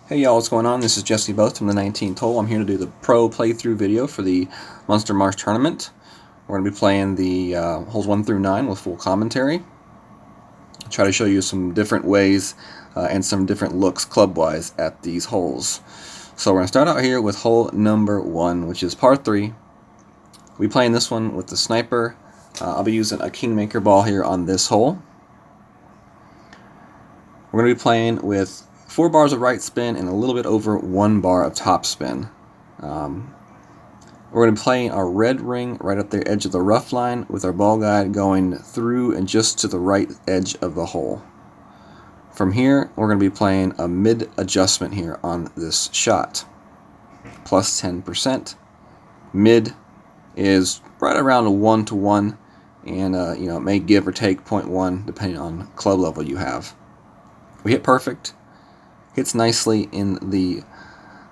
Hey y'all, what's going on? This is Jesse Both from the 19th hole. I'm here to do the pro playthrough video for the Monster Marsh Tournament. We're going to be playing the holes 1 through 9 with full commentary. I'll try to show you some different ways and some different looks club-wise at these holes. So we're going to start out here with hole number 1, which is par 3. We'll be playing this one with the sniper. I'll be using a Kingmaker ball here on this hole. We're going to be playing with 4 bars of right spin and a little bit over 1 bar of top spin. We're going to be playing our red ring right up the edge of the rough line with our ball guide going through and just to the right edge of the hole. From here, we're going to be playing a mid adjustment here on this shot. Plus 10%. Mid is right around a 1 to 1, and it may give or take 0.1 depending on club level you have. We hit perfect. Hits nicely in the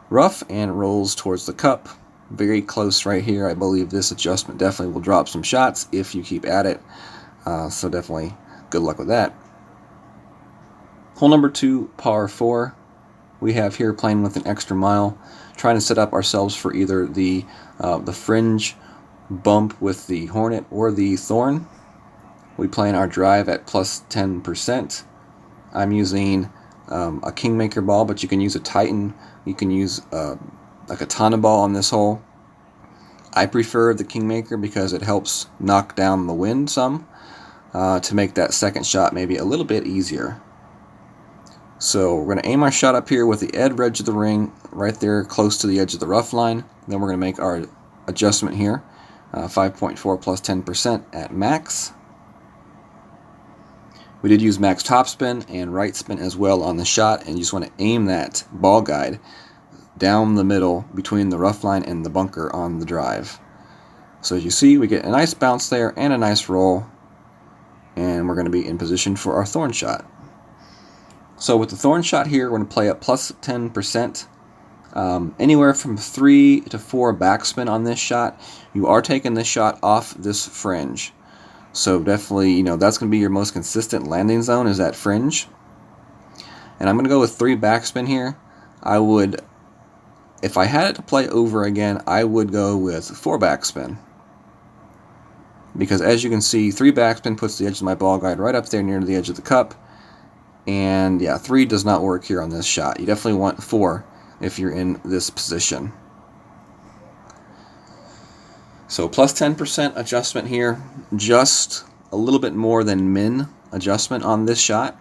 rough and rolls towards the cup. Very close right here. I believe this adjustment definitely will drop some shots if you keep at it. So definitely good luck with that. Hole number 2, par 4. We have here playing with an extra mile, trying to set up ourselves for either the fringe bump with the Hornet or the Thorn. We playing our drive at plus 10%. I'm using a Kingmaker ball, but you can use a Titan. You can use a Katana ball on this hole. I prefer the Kingmaker because it helps knock down the wind some to make that second shot maybe a little bit easier. So we're going to aim our shot up here with the edge of the ring right there close to the edge of the rough line. Then we're going to make our adjustment here, 5.4 plus 10% at max. We did use max top spin and right spin as well on the shot, and you just want to aim that ball guide down the middle between the rough line and the bunker on the drive. So as you see, we get a nice bounce there and a nice roll, and we're going to be in position for our Thorn shot. So with the Thorn shot here, we're going to play at plus 10%. Anywhere from 3 to 4 backspin on this shot. You are taking this shot off this fringe. So definitely, that's going to be your most consistent landing zone is that fringe. And I'm going to go with 3 backspin here. I would, if I had it to play over again, I would go with 4 backspin. Because as you can see, 3 backspin puts the edge of my ball guide right up there near the edge of the cup. And yeah, 3 does not work here on this shot. You definitely want 4 if you're in this position. So plus 10% adjustment here, just a little bit more than min adjustment on this shot.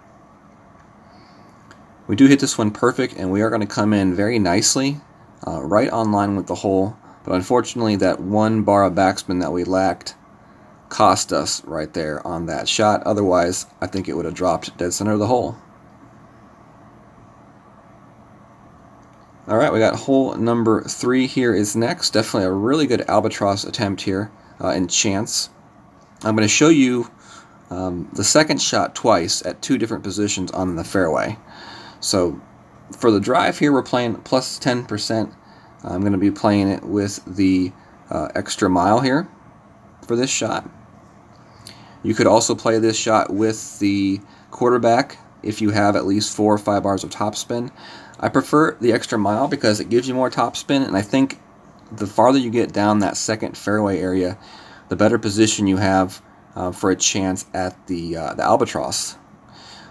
We do hit this one perfect, and we are going to come in very nicely, right on line with the hole. But unfortunately, that 1 bar of backspin that we lacked cost us right there on that shot. Otherwise, I think it would have dropped dead center of the hole. Alright, we got hole number 3 here is next. Definitely a really good Albatross attempt here in chance. I'm going to show you the second shot twice at 2 different positions on the fairway. So for the drive here, we're playing plus 10%. I'm going to be playing it with the extra mile here for this shot. You could also play this shot with the quarterback if you have at least 4 or 5 bars of topspin. I prefer the extra mile because it gives you more topspin, and I think the farther you get down that second fairway area, the better position you have for a chance at the Albatross.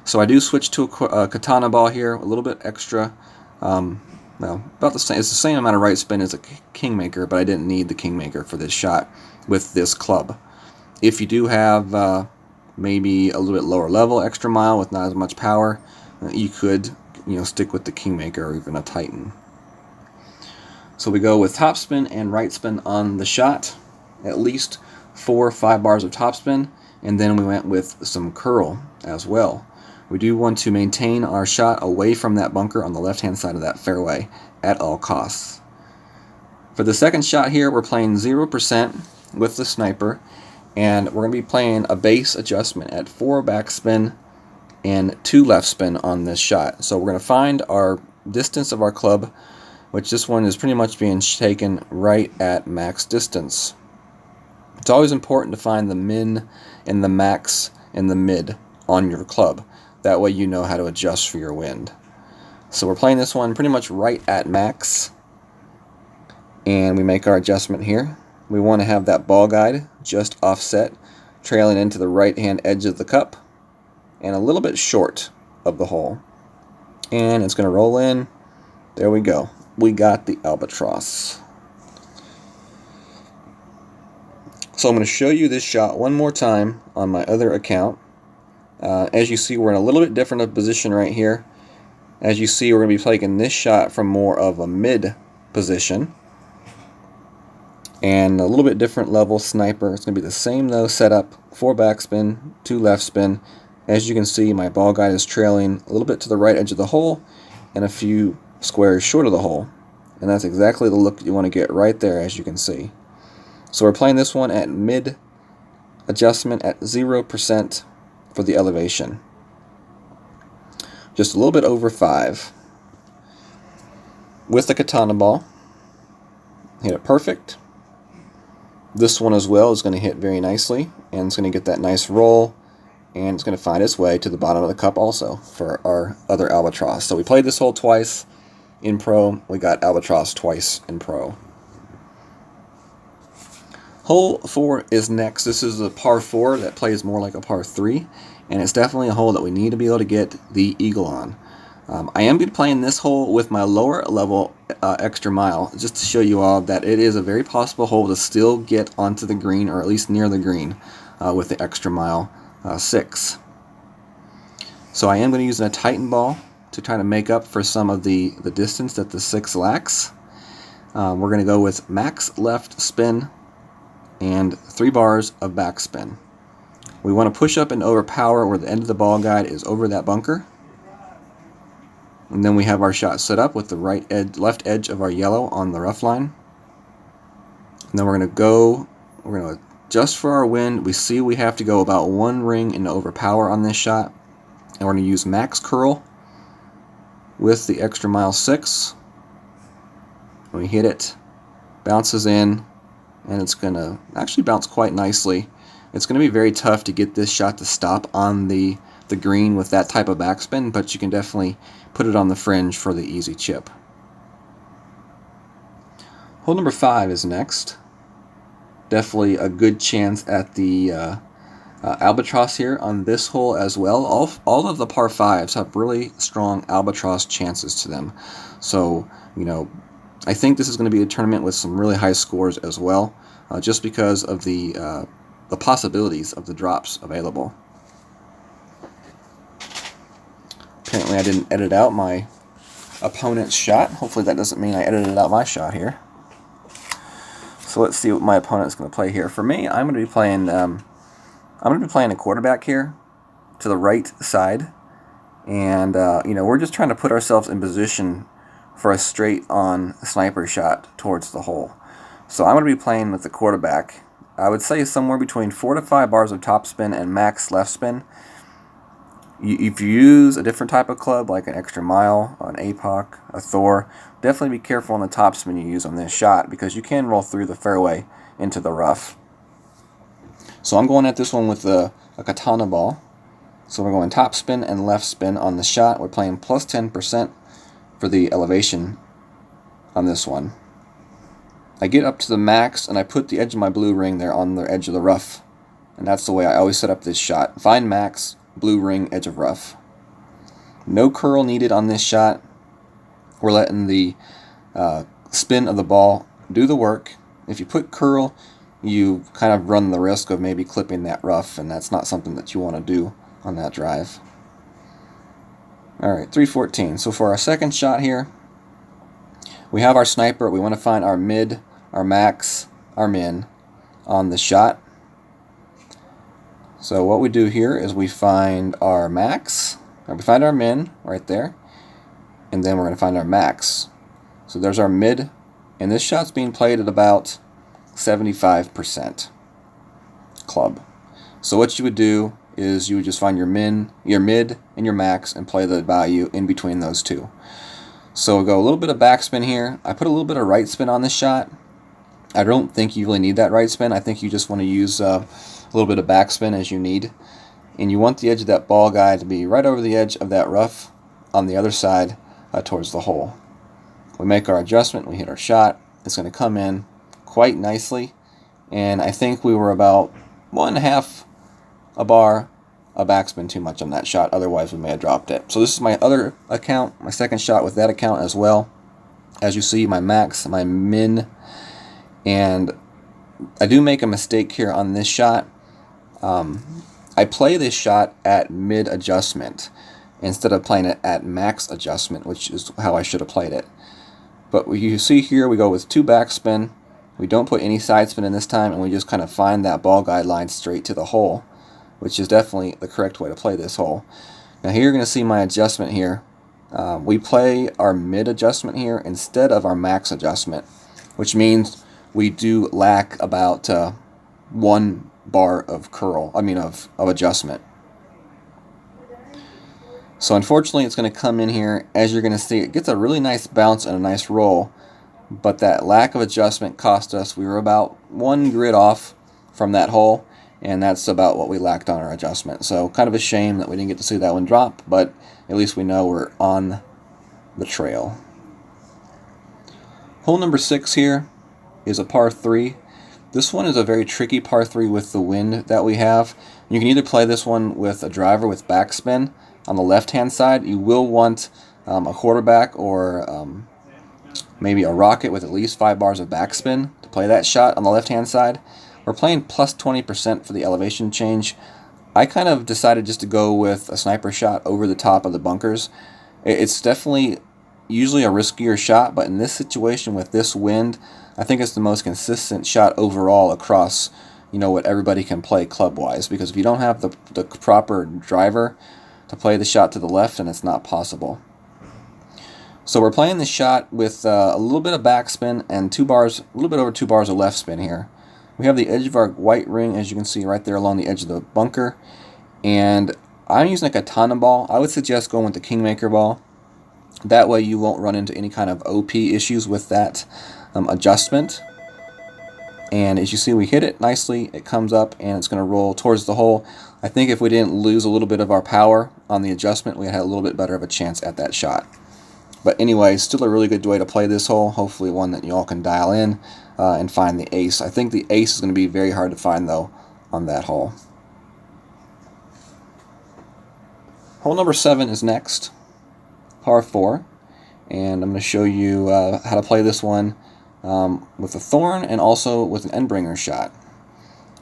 So I do switch to a Katana ball here, a little bit extra. Well, about the same. It's the same amount of right spin as a Kingmaker, but I didn't need the Kingmaker for this shot with this club. If you do have maybe a little bit lower level extra mile with not as much power, you could stick with the Kingmaker or even a Titan. So we go with topspin and right spin on the shot, at least 4 or 5 bars of topspin, and then we went with some curl as well. We do want to maintain our shot away from that bunker on the left-hand side of that fairway at all costs. For the second shot here, we're playing 0% with the sniper, and we're going to be playing a base adjustment at 4 backspin and 2 left spin on this shot. So we're going to find our distance of our club, which this one is pretty much being taken right at max distance. It's always important to find the min and the max and the mid on your club. That way you know how to adjust for your wind. So we're playing this one pretty much right at max, and we make our adjustment here. We want to have that ball guide just offset, trailing into the right hand edge of the cup and a little bit short of the hole. And it's going to roll in. There we go. We got the Albatross. So I'm going to show you this shot one more time on my other account. As you see, we're in a little bit different of position right here. As you see, we're going to be taking this shot from more of a mid position. And a little bit different level sniper. It's going to be the same though setup. 4 backspin, 2 left spin. As you can see, my ball guide is trailing a little bit to the right edge of the hole and a few squares short of the hole. And that's exactly the look you want to get right there, as you can see. So we're playing this one at mid adjustment at 0% for the elevation. Just a little bit over 5. With the katana ball. Hit it perfect. This one as well is going to hit very nicely, and it's going to get that nice roll, and it's going to find its way to the bottom of the cup also for our other Albatross. So we played this hole twice in pro. We got Albatross twice in pro. Hole 4 is next. This is a par 4 that plays more like a par 3, and it's definitely a hole that we need to be able to get the eagle on. I am going to be playing this hole with my lower level extra mile, just to show you all that it is a very possible hole to still get onto the green, or at least near the green, with the extra mile 6. So I am going to use a Titan ball to try to make up for some of the distance that the 6 lacks. We're going to go with max left spin and 3 bars of backspin. We want to push up and overpower where the end of the ball guide is over that bunker. And then we have our shot set up with the left edge of our yellow on the rough line. And then we're going to adjust for our wind. We see we have to go about 1 ring into overpower on this shot. And we're going to use max curl with the extra mile 6. When we hit it, bounces in, and it's going to actually bounce quite nicely. It's going to be very tough to get this shot to stop on the green with that type of backspin, but you can definitely put it on the fringe for the easy chip. Hole number 5 is next. Definitely a good chance at the Albatross here on this hole as well. All of the par 5s have really strong Albatross chances to them. So, I think this is going to be a tournament with some really high scores as well, just because of the possibilities of the drops available. Apparently I didn't edit out my opponent's shot. Hopefully that doesn't mean I edited out my shot here. So let's see what my opponent's going to play here. For me, I'm going to be playing a quarterback here to the right side, and we're just trying to put ourselves in position for a straight-on sniper shot towards the hole. So I'm going to be playing with the quarterback. I would say somewhere between 4 to 5 bars of topspin and max left spin. If you use a different type of club, like an extra mile, an APOC, a Thor, definitely be careful on the topspin you use on this shot, because you can roll through the fairway into the rough. So I'm going at this one with a katana ball. So we're going topspin and left spin on the shot. We're playing plus 10% for the elevation on this one. I get up to the max, and I put the edge of my blue ring there on the edge of the rough. And that's the way I always set up this shot. Find max, blue ring, edge of rough. No curl needed on this shot. We're letting the spin of the ball do the work. If you put curl, you kind of run the risk of maybe clipping that rough, and that's not something that you want to do on that drive. Alright, 314. So for our second shot here, we have our sniper. We want to find our mid, our max, our min on the shot. So what we do here is we find our max, or we find our min right there, and then we're going to find our max. So there's our mid, and this shot's being played at about 75% club. So what you would do is you would just find your mid, and your max, and play the value in between those two. So we'll go a little bit of backspin here. I put a little bit of right spin on this shot. I don't think you really need that right spin. I think you just want to use a little bit of backspin as you need. And you want the edge of that ball guide to be right over the edge of that rough on the other side towards the hole. We make our adjustment, we hit our shot. It's going to come in quite nicely, and I think we were about 1/2 a bar of backspin too much on that shot, otherwise we may have dropped it. So this is my other account, my second shot with that account as well. As you see, my max, my min, and I do make a mistake here on this shot. I play this shot at mid adjustment instead of playing it at max adjustment, which is how I should have played it. But you see here, we go with 2 backspin. We don't put any side spin in this time, and we just kind of find that ball guide line straight to the hole, which is definitely the correct way to play this hole. Now here you're going to see my adjustment here. We play our mid adjustment here instead of our max adjustment, which means we do lack about 1 bar of curl, of adjustment. So unfortunately it's going to come in here, as you're going to see, it gets a really nice bounce and a nice roll, but that lack of adjustment cost us. We were about 1 grit off from that hole, and that's about what we lacked on our adjustment. So kind of a shame that we didn't get to see that one drop, but at least we know we're on the trail. Hole number 6 here is a par 3. This one is a very tricky par 3 with the wind that we have. You can either play this one with a driver with backspin on the left hand side. You will want a quarterback or maybe a rocket with at least 5 bars of backspin to play that shot on the left hand side. We're playing plus 20% for the elevation change. I kind of decided just to go with a sniper shot over the top of the bunkers. It's definitely usually a riskier shot, but in this situation with this wind, I think it's the most consistent shot overall across, what everybody can play club-wise. Because if you don't have the proper driver to play the shot to the left, then it's not possible. So we're playing this shot with a little bit of backspin and 2 bars, a little bit over 2 bars of left spin here. We have the edge of our white ring, as you can see right there along the edge of the bunker, and I'm using a katana ball. I would suggest going with the Kingmaker ball. That way you won't run into any kind of OP issues with that adjustment. And as you see, we hit it nicely. It comes up and it's going to roll towards the hole. I think if we didn't lose a little bit of our power on the adjustment, we had a little bit better of a chance at that shot. But anyway, still a really good way to play this hole. Hopefully one that you all can dial in and find the ace. I think the ace is going to be very hard to find, though, on that hole. Hole number 7 is next, par 4. And I'm going to show you how to play this one with a Thorn and also with an Endbringer shot.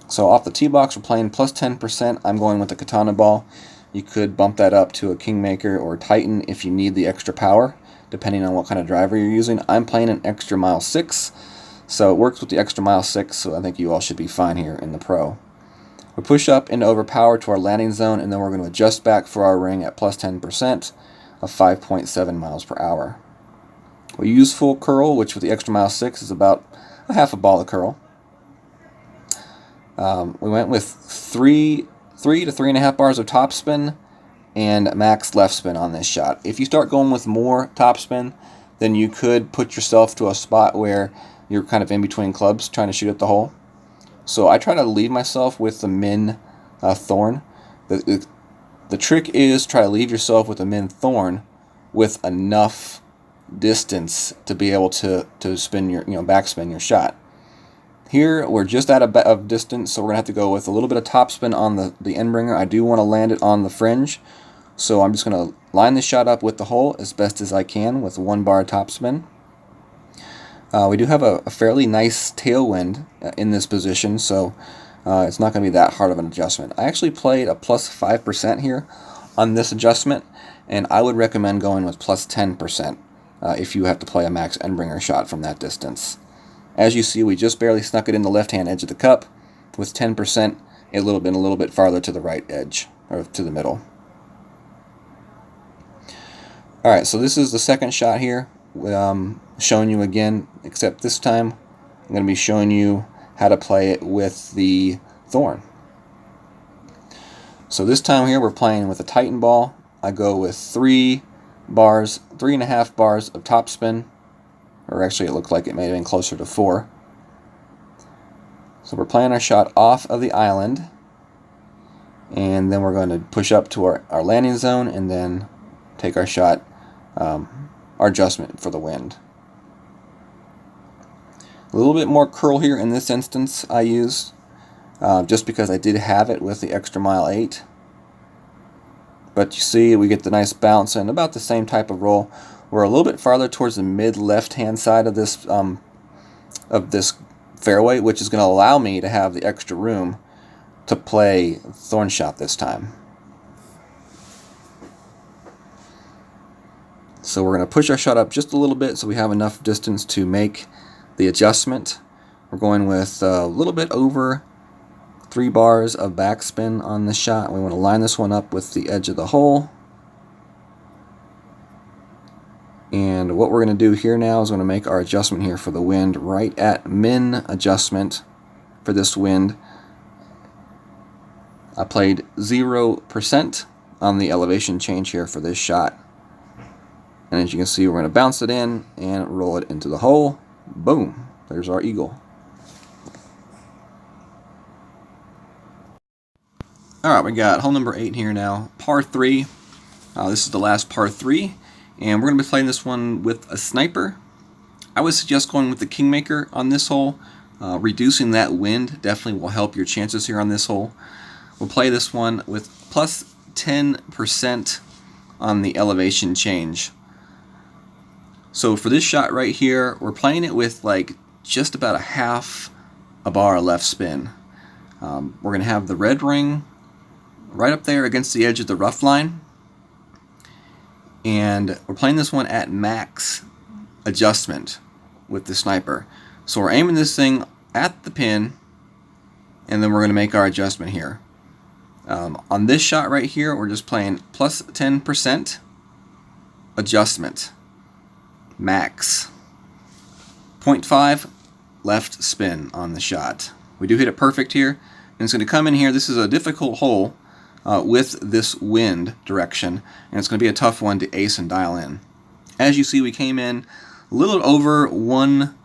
So off the tee box, we're playing plus 10%. I'm going with the katana ball. You could bump that up to a Kingmaker or Titan if you need the extra power, depending on what kind of driver you're using. I'm playing an extra mile 6, so it works with the extra mile 6, so I think you all should be fine here in the pro. We push up into overpower to our landing zone, and then we're going to adjust back for our ring at plus 10% of 5.7 miles per hour. We use full curl, which with the extra mile 6 is about a half a ball of curl. We went with 3 to 3.5 bars of topspin and max left spin on this shot. If you start going with more topspin, then you could put yourself to a spot where you're kind of in between clubs trying to shoot at the hole. So I try to leave myself with the min Thorn. The trick is try to leave yourself with a min Thorn with enough distance to be able to spin your backspin your shot. Here we're just out of distance, so we're gonna have to go with a little bit of topspin on the Endbringer. I do want to land it on the fringe, so I'm just gonna line the shot up with the hole as best as I can with 1 bar topspin. We do have a fairly nice tailwind in this position, so it's not going to be that hard of an adjustment. I actually played a plus 5% here on this adjustment, and I would recommend going with plus 10% if you have to play a max Endbringer shot from that distance. As you see, we just barely snuck it in the left-hand edge of the cup. With 10%, a little bit farther to the right edge, or to the middle. Alright, so this is the second shot here. Showing you again, except this time I'm going to be showing you how to play it with the Thorn. So this time here we're playing with a Titan ball. I go with 3.5 bars of topspin, or actually it looked like it may have been closer to 4. So we're playing our shot off of the island, and then we're going to push up to our landing zone and then take our shot our adjustment for the wind. A little bit more curl here in this instance I used, just because I did have it with the extra mile 8. But you see we get the nice bounce and about the same type of roll. We're a little bit farther towards the mid left hand side of this fairway, which is going to allow me to have the extra room to play thorn shot this time. So we're going to push our shot up just a little bit so we have enough distance to make the adjustment. We're going with a little bit over 3 bars of backspin on this shot. We want to line this one up with the edge of the hole. And what we're going to do here now is going to make our adjustment here for the wind right at min adjustment for this wind. I played 0% on the elevation change here for this shot. And as you can see, we're going to bounce it in and roll it into the hole. Boom, there's our eagle. Alright, we got hole number 8 here now, par 3. This is the last par 3, and we're going to be playing this one with a sniper. I would suggest going with the Kingmaker on this hole. Reducing that wind definitely will help your chances here on this hole. We'll play this one with plus 10% on the elevation change. So for this shot right here, we're playing it with like just about a half a bar left spin. We're going to have the red ring right up there against the edge of the rough line. And we're playing this one at max adjustment with the sniper. So we're aiming this thing at the pin, and then we're going to make our adjustment here. On this shot right here, we're just playing plus 10% adjustment. Max. 0.5 left spin on the shot. We do hit it perfect here, and it's going to come in here. This is a difficult hole with this wind direction, and it's going to be a tough one to ace and dial in. As you see, we came in a little over 1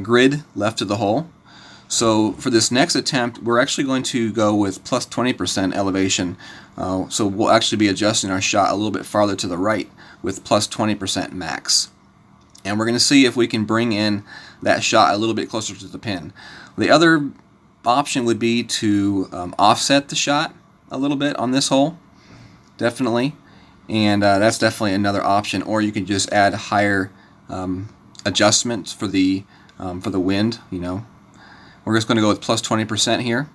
grid left of the hole. So for this next attempt, we're actually going to go with plus 20% elevation. So we'll actually be adjusting our shot a little bit farther to the right with plus 20% max. And we're going to see if we can bring in that shot a little bit closer to the pin. The other option would be to offset the shot a little bit on this hole, definitely. And that's definitely another option. Or you can just add higher adjustments for the wind. You know, we're just going to go with plus 20% here.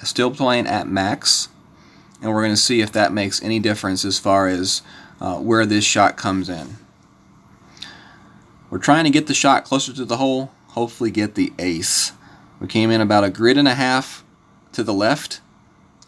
Still playing at max, and we're going to see if that makes any difference as far as where this shot comes in. We're trying to get the shot closer to the hole, hopefully get the ace. We came in about a grid and a half to the left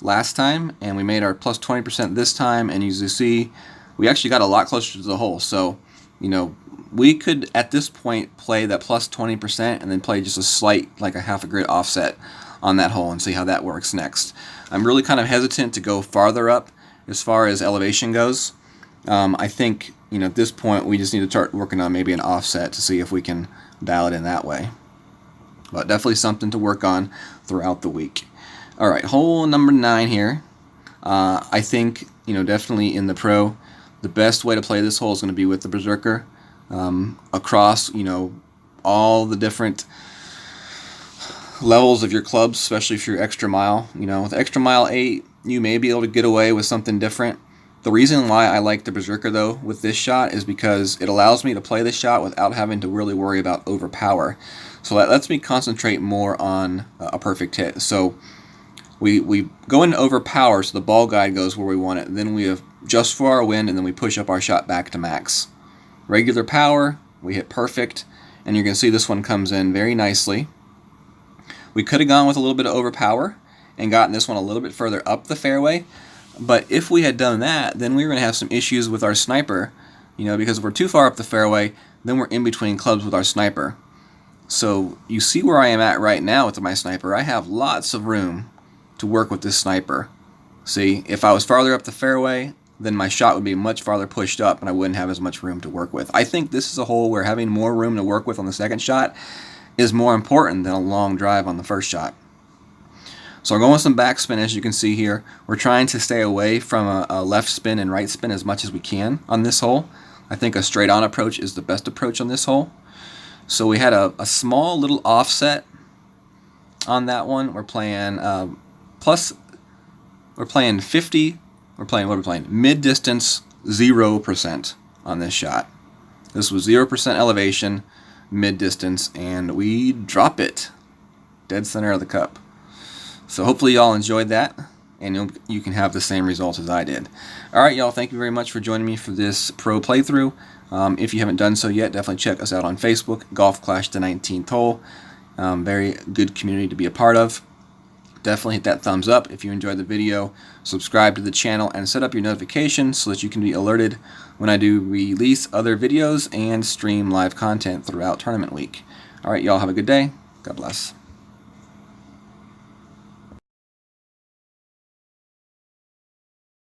last time, and we made our plus 20% this time, and as you see, we actually got a lot closer to the hole. So, you know, we could at this point play that plus 20% and then play just a slight, like a half a grid offset on that hole and see how that works next. I'm really kind of hesitant to go farther up as far as elevation goes. I think, you know, at this point we just need to start working on maybe an offset to see if we can dial it in that way. But definitely something to work on throughout the week. Alright, hole number 9 here. I think, you know, definitely in the pro, the best way to play this hole is going to be with the Berserker. Across, you know, all the different levels of your clubs, especially if you're extra mile. You know, with extra mile 8, you may be able to get away with something different. The reason why I like the Berserker though with this shot is because it allows me to play this shot without having to really worry about overpower. So that lets me concentrate more on a perfect hit. So we go into overpower, so the ball guide goes where we want it. Then we adjust for our wind, and then we push up our shot back to max. Regular power, we hit perfect, and you're going to see this one comes in very nicely. We could have gone with a little bit of overpower and gotten this one a little bit further up the fairway, but if we had done that, then we were going to have some issues with our sniper, you know, because if we're too far up the fairway, then we're in between clubs with our sniper. So you see where I am at right now with my sniper. I have lots of room to work with this sniper. See, if I was farther up the fairway, then my shot would be much farther pushed up and I wouldn't have as much room to work with. I think this is a hole where having more room to work with on the second shot is more important than a long drive on the first shot. So we're going with some backspin, as you can see here. We're trying to stay away from a left spin and right spin as much as we can on this hole. I think a straight on approach is the best approach on this hole. So we had a small little offset on that one. We're playing we're playing 50. What are we playing? Mid distance 0% on this shot. This was 0% elevation, mid distance, and we drop it dead center of the cup. So hopefully y'all enjoyed that, and you can have the same results as I did. Alright y'all, thank you very much for joining me for this pro playthrough. If you haven't done so yet, definitely check us out on Facebook, Golf Clash the 19th Hole. Very good community to be a part of. Definitely hit that thumbs up if you enjoyed the video, subscribe to the channel, and set up your notifications so that you can be alerted when I do release other videos and stream live content throughout tournament week. Alright y'all, have a good day. God bless.